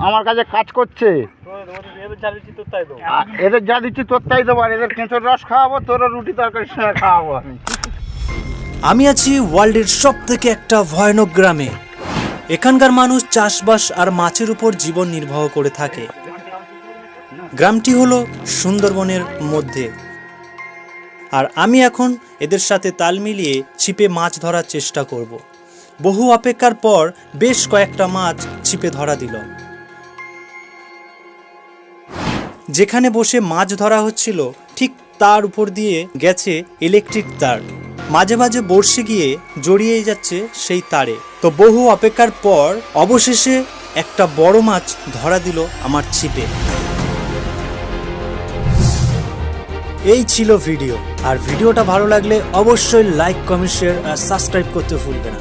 আমার কাছে কাজ করছে, এদের যা দিচ্ছি তোর তাই দেবো, আর এদের কেঁচোর রস খাওয়াবো, তোরও রুটি তরকারির সঙ্গে খাওয়াবো আমি আছি ওয়ার্ল্ডের সব থেকে একটা ভয়ানক গ্রামে। এখানকার মানুষ চাষবাস আর মাছের উপর জীবন নির্বাহ করে থাকে। গ্রামটি হলো সুন্দরবনের মধ্যে, আর আমি এখন এদের সাথে তাল মিলিয়ে ছিপে মাছ ধরার চেষ্টা করব। বহু অপেক্ষার পর বেশ কয়েকটা মাছ ছিপে ধরা দিল। যেখানে বসে মাছ ধরা হচ্ছিল ঠিক তার উপর দিয়ে গেছে ইলেকট্রিক তার, মাঝে মাঝে বর্ষে গিয়ে জড়িয়ে যাচ্ছে সেই তারে। তো বহু অপেক্ষার পর অবশেষে একটা বড় মাছ ধরা দিল আমার ছিপে। এই ছিল ভিডিও, আর ভিডিওটা ভালো লাগলে অবশ্যই লাইক, কমেন্ট, শেয়ার আর সাবস্ক্রাইব করতে ভুলবে না।